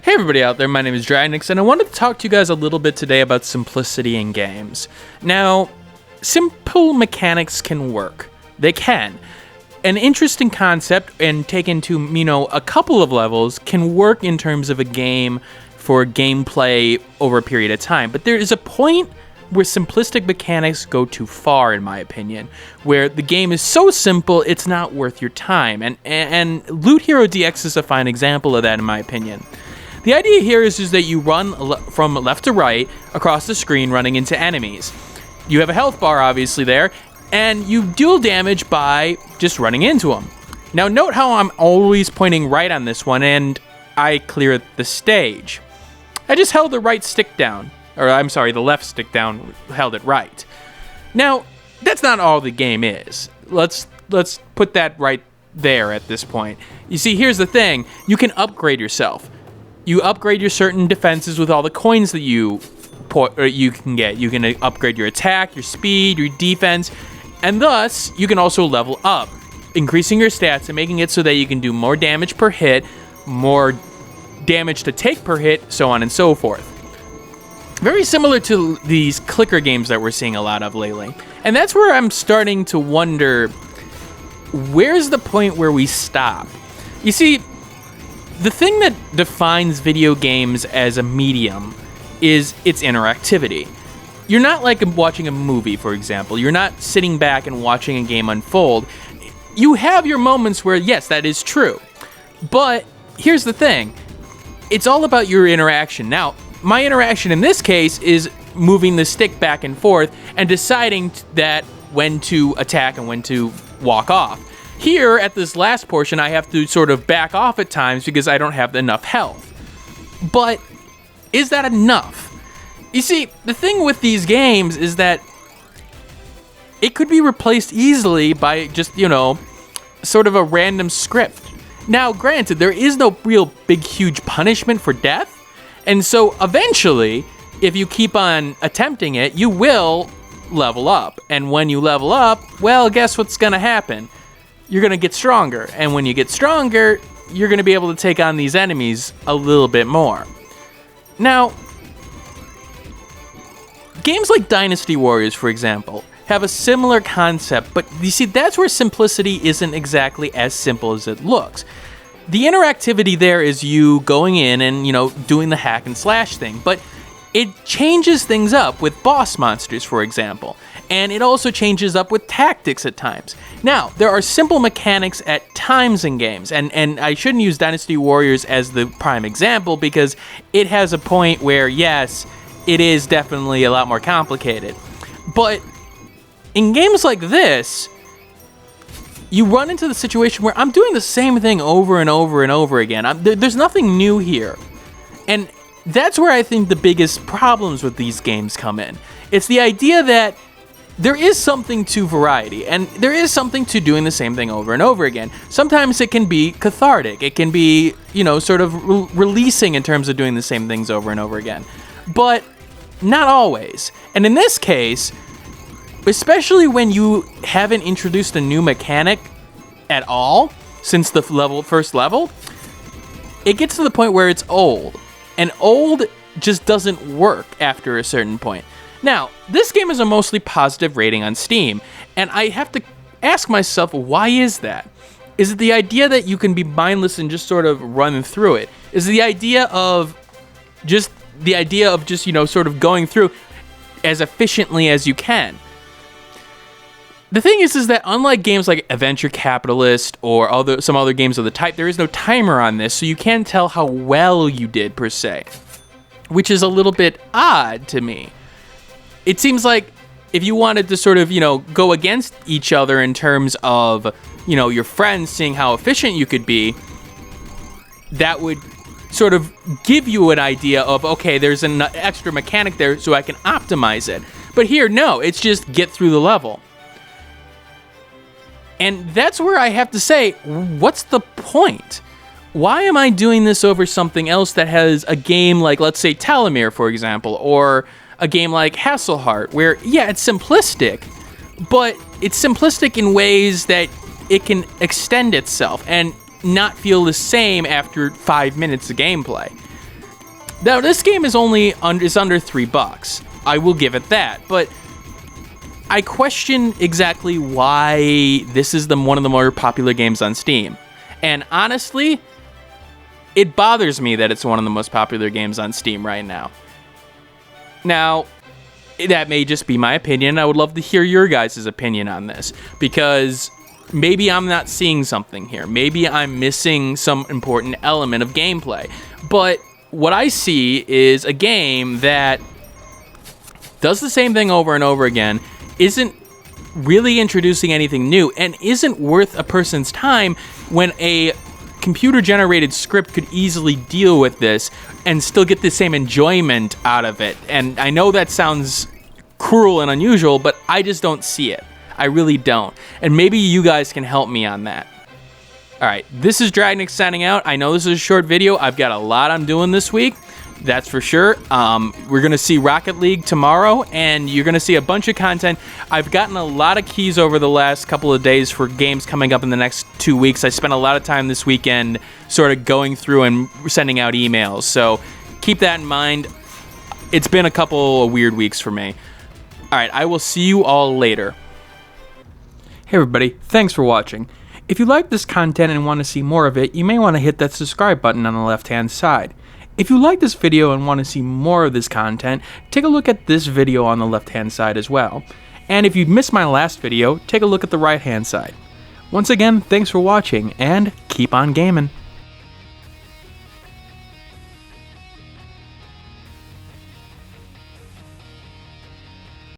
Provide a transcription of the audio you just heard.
Hey everybody out there, my name is Dragnix, and I wanted to talk to you guys a little bit today about simplicity in games. Now, simple mechanics can work. They can. An interesting concept, and taken to, a couple of levels, can work in terms of a game for gameplay over a period of time. But there is a point where simplistic mechanics go too far, in my opinion, where the game is so simple, it's not worth your time. And Loot Hero DX is a fine example of that, in my opinion. The idea here is that you run from left to right across the screen running into enemies. You have a health bar obviously there, and you deal damage by just running into them. Now note how I'm always pointing right on this one, and I clear the stage. I just held the right stick down, or I'm sorry, the left stick down, held it right. Now, that's not all the game is. Let's put that right there at this point. You see, here's the thing, you can upgrade yourself. You upgrade your certain defenses with all the coins that you can get. You can upgrade your attack, your speed, your defense, and thus you can also level up, increasing your stats and making it so that you can do more damage per hit, more damage to take per hit, so on and so forth. Very similar to these clicker games that we're seeing a lot of lately. And that's where I'm starting to wonder, where's the point where we stop? You see, the thing that defines video games as a medium is its interactivity. You're not like watching a movie, for example. You're not sitting back and watching a game unfold. You have your moments where, yes, that is true. But here's the thing. It's all about your interaction. Now, my interaction in this case is moving the stick back and forth and deciding that when to attack and when to walk off. Here, at this last portion, I have to sort of back off at times because I don't have enough health. But is that enough? You see, the thing with these games is that it could be replaced easily by just, sort of a random script. Now, granted, there is no real big, huge punishment for death. And so, eventually, if you keep on attempting it, you will level up. And when you level up, well, guess what's going to happen? You're going to get stronger. And when you get stronger, you're going to be able to take on these enemies a little bit more. Now, games like Dynasty Warriors, for example, have a similar concept, but you see, that's where simplicity isn't exactly as simple as it looks. The interactivity there is you going in and, doing the hack and slash thing, but it changes things up with boss monsters, for example. And it also changes up with tactics at times. Now, there are simple mechanics at times in games, and I shouldn't use Dynasty Warriors as the prime example because it has a point where, yes, it is definitely a lot more complicated. But in games like this, you run into the situation where I'm doing the same thing over and over and over again. There's nothing new here. And that's where I think the biggest problems with these games come in. It's the idea that there is something to variety, and there is something to doing the same thing over and over again. Sometimes it can be cathartic. It can be, sort of releasing in terms of doing the same things over and over again. But not always. And in this case, especially when you haven't introduced a new mechanic at all since the first level, it gets to the point where it's old. And old just doesn't work after a certain point. Now, this game is a mostly positive rating on Steam, and I have to ask myself, why is that? Is it the idea that you can be mindless and just sort of run through it? Is it the idea of just sort of going through as efficiently as you can? The thing is that unlike games like Adventure Capitalist or some other games of the type, there is no timer on this, so you can't tell how well you did, per se. Which is a little bit odd to me. It seems like if you wanted to sort of, go against each other in terms of, your friends seeing how efficient you could be, that would sort of give you an idea of, okay, there's an extra mechanic there so I can optimize it. But here, no, it's just get through the level. And that's where I have to say, what's the point? Why am I doing this over something else that has a game like, let's say, Telomere, for example, or a game like Hasselhart, where, yeah, it's simplistic, but it's simplistic in ways that it can extend itself and not feel the same after 5 minutes of gameplay. Now, this game is under $3. I will give it that, but I question exactly why this is one of the more popular games on Steam. And honestly, it bothers me that it's one of the most popular games on Steam right now. Now, that may just be my opinion. I would love to hear your guys' opinion on this, because maybe I'm not seeing something here. Maybe I'm missing some important element of gameplay. But what I see is a game that does the same thing over and over again, isn't really introducing anything new, and isn't worth a person's time when a computer-generated script could easily deal with this and still get the same enjoyment out of it. And I know that sounds cruel and unusual, but I just don't see it. I really don't. And maybe you guys can help me on that. Alright, this is Dragnix signing out. I know this is a short video. I've got a lot I'm doing this week. That's for sure. We're going to see Rocket League tomorrow, and you're going to see a bunch of content. I've gotten a lot of keys over the last couple of days for games coming up in the next 2 weeks. I spent a lot of time this weekend sort of going through and sending out emails, so keep that in mind. It's been a couple of weird weeks for me. Alright, I will see you all later. Hey everybody, thanks for watching. If you like this content and want to see more of it, you may want to hit that subscribe button on the left-hand side. If you like this video and want to see more of this content, take a look at this video on the left-hand side as well. And if you missed my last video, take a look at the right-hand side. Once again, thanks for watching, and keep on gaming.